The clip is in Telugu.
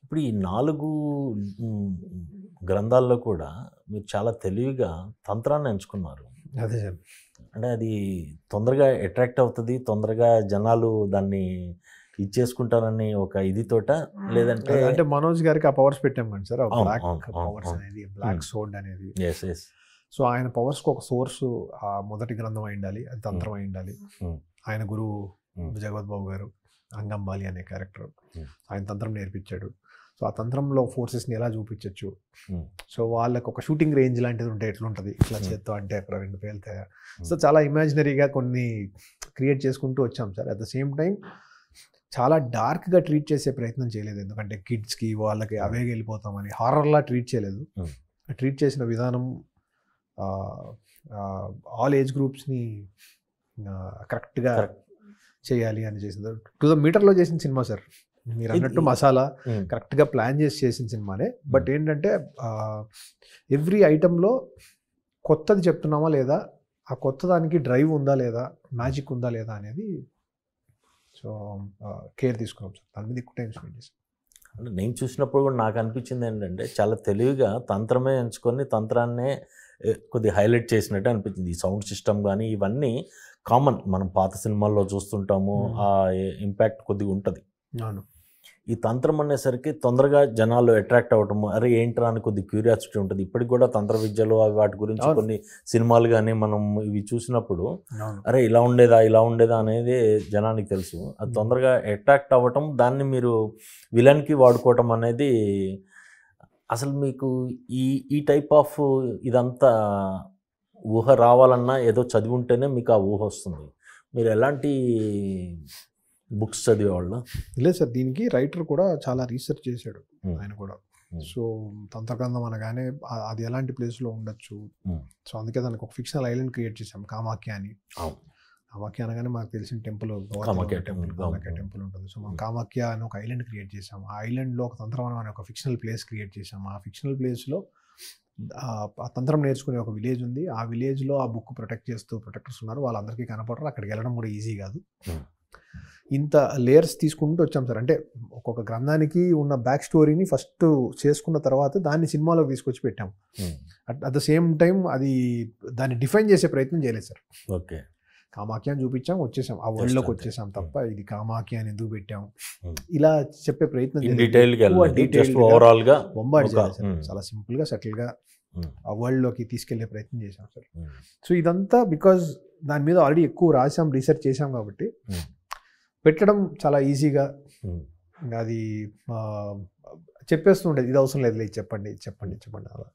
ఇప్పుడు ఈ 4 హ్మ్, గ్రంథాల్లో కూడా మీరు చాలా తెలివిగా తంత్రాన్ని ఎంచుకున్నారు. అదే సార్. అంటే అది తొందరగా అట్రాక్ట్ అవుతది. తొందరగా జనాలు దాన్ని ఇచ్చేసుకుంటారని ఒక ఇది తోట లేదంటే అంటే మనోజ్ గారికి ఆ పవర్స్ పెట్టాం కానీ సార్, ఆ అవును. బ్లాక్ అవును. అవును. పవర్స్ అవును. అనేది, బ్లాక్ సోర్డ్ అనేది. యెస్. యెస్. సో ఆయన పవర్స్కి ఒక సోర్స్ ఆ మొదటి గ్రంథం అయి ఉండాలి, అది తంత్రం అయి ఉండాలి. ఆయన గురువు జగవత్ బాబు గారు అంగంబాలి అనే క్యారెక్టర్, ఆయన తంత్రం నేర్పించాడు. సో ఆ తంత్రంలో ఫోర్సెస్ని ఎలా చూపించవచ్చు, సో వాళ్ళకి ఒక షూటింగ్ రేంజ్ లాంటిది ఉంటే ఎట్లుంటుంది, ఇట్లా చేత్తో అంటే అక్కడ 2 పేలుతాయా. సో చాలా ఇమాజినరీగా కొన్ని క్రియేట్ చేసుకుంటూ వచ్చాం sir. At the same time చాలా డార్క్గా ట్రీట్ చేసే ప్రయత్నం చేయలేదు, ఎందుకంటే కిడ్స్కి వాళ్ళకి అవే వెళ్ళిపోతామని హారర్లా ట్రీట్ చేయలేదు. ట్రీట్ చేసిన విధానం ఆల్ ఏజ్ గ్రూప్స్ని కరెక్ట్గా చేయాలి అని చేసింది. టు ద మీటర్లో చేసిన సినిమా సార్, మీరు అన్నట్టు మసాలా కరెక్ట్గా ప్లాన్ చేసి చేసిన సినిమానే. బట్ ఏంటంటే ఎవ్రీ ఐటెంలో కొత్తది చెప్తున్నామా లేదా, ఆ కొత్త దానికి డ్రైవ్ ఉందా లేదా, మ్యాజిక్ ఉందా లేదా అనేది సో కేర్ తీసుకున్నాం సార్. దాని మీద ఎక్కువ టైం స్పెండ్ చేసాం. అంటే నేను చూసినప్పుడు కూడా నాకు అనిపించింది ఏంటంటే చాలా తెలివిగా తంత్రమే ఎంచుకొని తంత్రాన్నే కొద్దిగా హైలైట్ చేసినట్టు అనిపించింది. ఈ సౌండ్ సిస్టమ్ కానీ ఇవన్నీ కామన్, మనం పాత సినిమాల్లో చూస్తుంటాము. ఆ ఇంపాక్ట్ కొద్దిగా ఉంటుంది. అవును. ఈ తంత్రం అనేసరికి తొందరగా జనాలు అట్రాక్ట్ అవ్వటము, అరే ఏంట్రా అని కొద్ది క్యూరియాసిటీ ఉంటుంది. ఇప్పటికి కూడా తంత్ర విద్యలు వాటి గురించి కొన్ని సినిమాలు కానీ మనం ఇవి చూసినప్పుడు అరే ఇలా ఉండేదా అనేది జనానికి తెలుసు. అది తొందరగా అట్రాక్ట్ అవ్వటం, దాన్ని మీరు విలన్కి వాడుకోవటం అనేది అసలు మీకు ఈ టైప్ ఆఫ్ ఇదంతా ఊహ రావాలన్నా ఏదో చదివి ఉంటేనే మీకు ఆ ఊహ వస్తుంది. మీరు ఎలాంటి బుక్స్ చదివేవాళ్ళు? లేదు సార్, దీనికి రైటర్ కూడా చాలా రీసెర్చ్ చేశాడు ఆయన కూడా. సో తంత్రగ్రంథం అనగానే అది ఎలాంటి ప్లేస్లో ఉండొచ్చు, సో అందుకే దానికి ఒక ఫిక్షనల్ ఐలాండ్ క్రియేట్ చేసాం, కామాఖ్య అని. కామాఖ్య అనగానే మాకు తెలిసిన టెంపుల్ కామాఖ్య టెంపుల్ ఉంటుంది. సో మనం కామాఖ్య అని ఒక ఐలాండ్ క్రియేట్ చేసాం. ఆ ఐలాండ్లో ఒక తంత్రవనం అనే ఒక ఫిక్షనల్ ప్లేస్ క్రియేట్ చేసాం. ఆ ఫిక్షనల్ ప్లేస్లో ఆ తంత్రం నేర్చుకునే ఒక విలేజ్ ఉంది. ఆ విలేజ్లో ఆ బుక్ ప్రొటెక్ట్ చేస్తూ ప్రొటెక్టర్స్ ఉన్నారు, వాళ్ళందరికీ కనపడరు. అక్కడికి వెళ్ళడం కూడా ఈజీ కాదు. ఇంత లేయర్స్ తీసుకుంటూ వచ్చాం సార్. అంటే ఒక్కొక్క గ్రంథానికి ఉన్న బ్యాక్ స్టోరీని ఫస్ట్ చేసుకున్న తర్వాత దాన్ని సినిమాలోకి తీసుకొచ్చి పెట్టాం. అట్ ద సేమ్ టైం అది దాన్ని డిఫైన్ చేసే ప్రయత్నం చేయలేదు సార్. ఓకే, కామాఖ్య అని చూపించాం, వచ్చేసాం, ఆ వరల్డ్లోకి వచ్చేసాం తప్ప ఇది కామాఖ్య అని ఎందుకు పెట్టాం ఇలా చెప్పే ప్రయత్నం బొంబాట్ చేయాలి సార్. చాలా సింపుల్గా సెటిల్గా ఆ వరల్డ్లోకి తీసుకెళ్లే ప్రయత్నం చేశాం సార్. సో ఇదంతా బికాజ్ దాని మీద ఆల్రెడీ ఎక్కువ రాసాం, రీసెర్చ్ చేసాం కాబట్టి పెట్టడం చాలా ఈజీగా. అది చెప్పేస్తూ ఉండేది, ఇది అవసరం లేదు, చెప్పండి అలా.